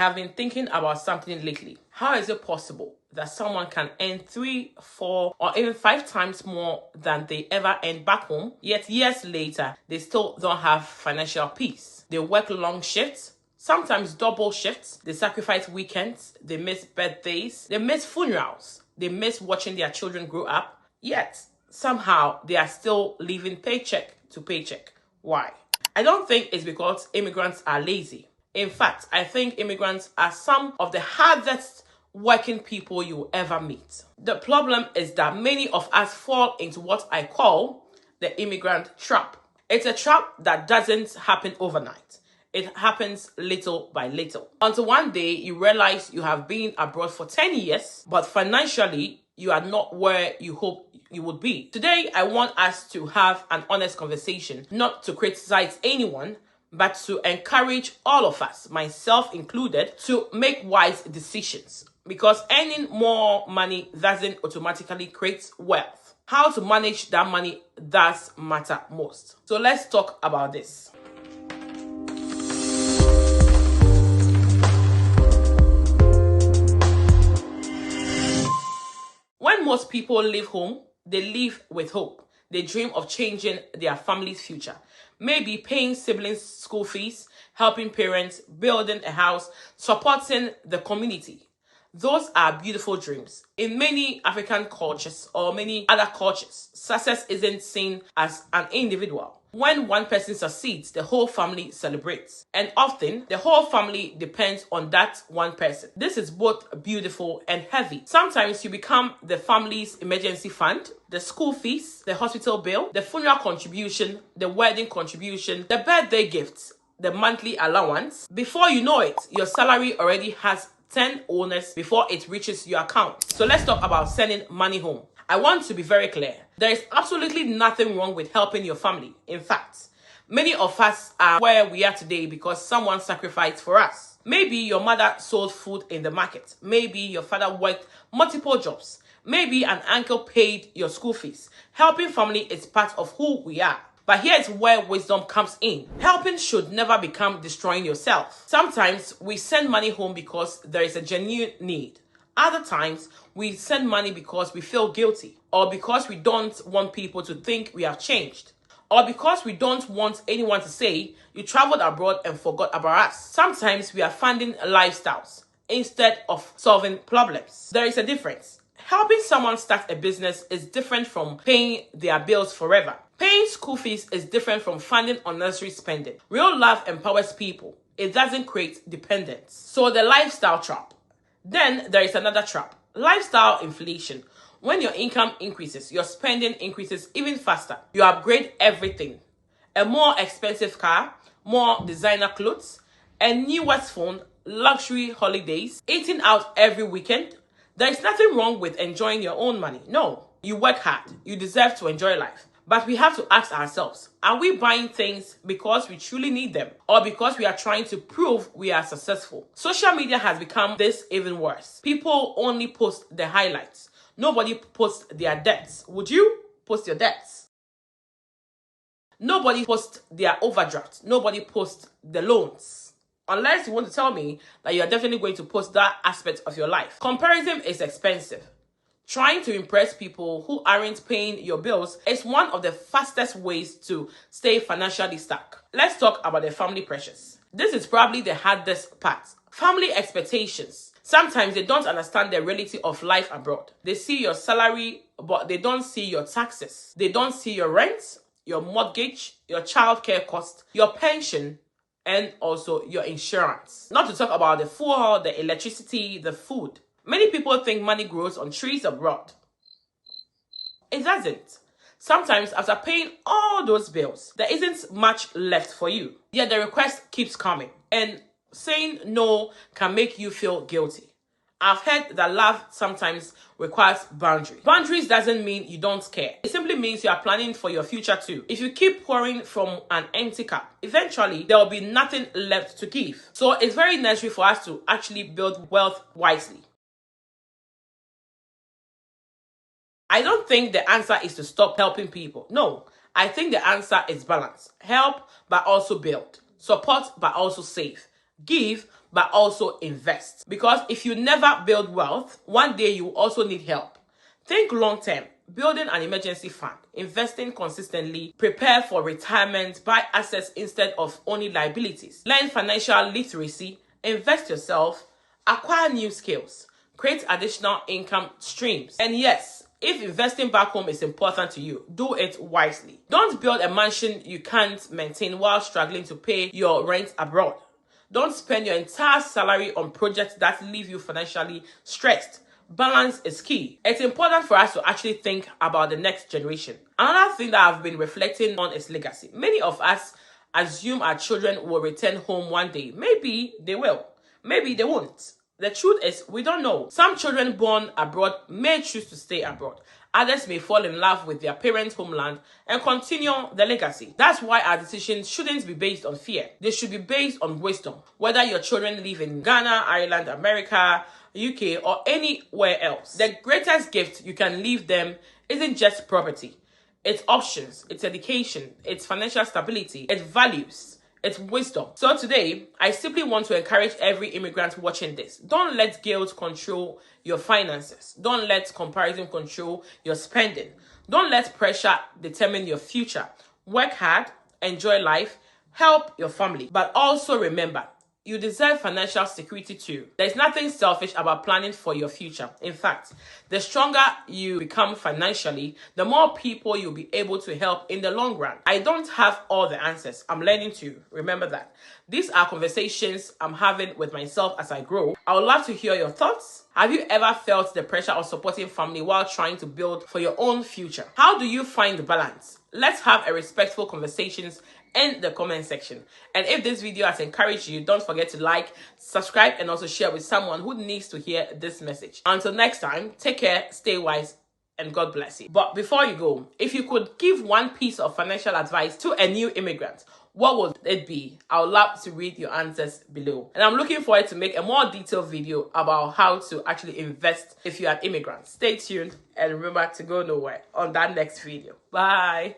I've been thinking about something lately. How is it possible that someone can earn 3, 4, or even 5 times more than they ever earned back home, yet years later, they still don't have financial peace? They work long shifts, sometimes double shifts, they sacrifice weekends, they miss birthdays, they miss funerals, they miss watching their children grow up, yet somehow they are still living paycheck to paycheck. Why? I don't think it's because immigrants are lazy. In fact, I think immigrants are some of the hardest working people you will ever meet. The problem is that many of us fall into what I call the immigrant trap. It's a trap that doesn't happen overnight. It happens little by little. Until one day you realize you have been abroad for 10 years, but financially you are not where you hope you would be. Today, I want us to have an honest conversation, not to criticize anyone, but to encourage all of us, myself included, to make wise decisions. Because earning more money doesn't automatically create wealth. How to manage that money does matter most. So let's talk about this. When most people leave home, they live with hope. They dream of changing their family's future. Maybe paying siblings' school fees, helping parents, building a house, supporting the community. Those are beautiful dreams. In many African cultures or many other cultures, success isn't seen as an individual. When one person succeeds, the whole family celebrates. And often, the whole family depends on that one person. This is both beautiful and heavy. Sometimes you become the family's emergency fund, the school fees, the hospital bill, the funeral contribution, the wedding contribution, the birthday gifts, the monthly allowance. Before you know it, your salary already has 10 owners before it reaches your account. So let's talk about sending money home. I want to be very clear. There is absolutely nothing wrong with helping your family. In fact, many of us are where we are today because someone sacrificed for us. Maybe your mother sold food in the market. Maybe your father worked multiple jobs. Maybe an uncle paid your school fees. Helping family is part of who we are. But here's where wisdom comes in. Helping should never become destroying yourself. Sometimes we send money home because there is a genuine need. Other times, we send money because we feel guilty, or because we don't want people to think we have changed, or because we don't want anyone to say, you traveled abroad and forgot about us. Sometimes we are funding lifestyles instead of solving problems. There is a difference. Helping someone start a business is different from paying their bills forever. Paying school fees is different from funding unnecessary spending. Real love empowers people. It doesn't create dependence. So the lifestyle trap. Then there is another trap. Lifestyle inflation. When your income increases, your spending increases even faster. You upgrade everything. A more expensive car, more designer clothes, a newest phone, luxury holidays, eating out every weekend. There is nothing wrong with enjoying your own money. No, you work hard. You deserve to enjoy life. But we have to ask ourselves, are we buying things because we truly need them or because we are trying to prove we are successful? Social media has become this even worse. People only post the highlights. Nobody posts their debts. Would you post your debts? Nobody posts their overdraft. Nobody posts the loans. Unless you want to tell me that you are definitely going to post that aspect of your life. Comparison is expensive. Trying to impress people who aren't paying your bills is one of the fastest ways to stay financially stuck. Let's talk about the family pressures. This is probably the hardest part. Family expectations. Sometimes they don't understand the reality of life abroad. They see your salary, but they don't see your taxes. They don't see your rent, your mortgage, your childcare cost, your pension, and also your insurance. Not to talk about the fuel, the electricity, the food. Many people think money grows on trees abroad. It doesn't. Sometimes after paying all those bills, there isn't much left for you. Yet the request keeps coming. And saying no can make you feel guilty. I've heard that love sometimes requires boundaries. Boundaries doesn't mean you don't care. It simply means you are planning for your future too. If you keep pouring from an empty cup, eventually there will be nothing left to give. So it's very necessary for us to actually build wealth wisely. I don't think the answer is to stop helping people. No, I think the answer is balance. Help, but also build. Support, but also save. give, but also invest. Because if you never build wealth, one day you will also need help. Think long term. Building an emergency fund, investing consistently, prepare for retirement, buy assets instead of owning liabilities. Learn financial literacy, invest yourself, acquire new skills, create additional income streams. And yes, if investing back home is important to you, do it wisely. Don't build a mansion you can't maintain while struggling to pay your rent abroad. Don't spend your entire salary on projects that leave you financially stressed. Balance is key. It's important for us to actually think about the next generation. Another thing that I've been reflecting on is legacy. Many of us assume our children will return home one day. Maybe they will. Maybe they won't. The truth is, we don't know. Some children born abroad may choose to stay abroad. Others may fall in love with their parents' homeland and continue the legacy. That's why our decisions shouldn't be based on fear. They should be based on wisdom. Whether your children live in Ghana, Ireland, America, UK, or anywhere else, the greatest gift you can leave them isn't just property. It's options, it's education, it's financial stability, it's values, it's wisdom. So today, I simply want to encourage every immigrant watching this. Don't let guilt control your finances. Don't let comparison control your spending. Don't let pressure determine your future. Work hard, enjoy life, help your family. But also remember, you deserve financial security too. There's nothing selfish about planning for your future. In fact, the stronger you become financially, the more people you'll be able to help in the long run. I don't have all the answers. I'm learning to remember that. These are conversations I'm having with myself as I grow. I would love to hear your thoughts. Have you ever felt the pressure of supporting family while trying to build for your own future? How do you find the balance? Let's have a respectful conversations in the comment section. And if this video has encouraged you, don't forget to like, subscribe, and also share with someone who needs to hear this message. Until next time, take care, stay wise, and God bless you. But before you go, if you could give one piece of financial advice to a new immigrant, what would it be? I would love to read your answers below. And I'm looking forward to make a more detailed video about how to actually invest if you're an immigrant. Stay tuned and remember to go nowhere on that next video. Bye.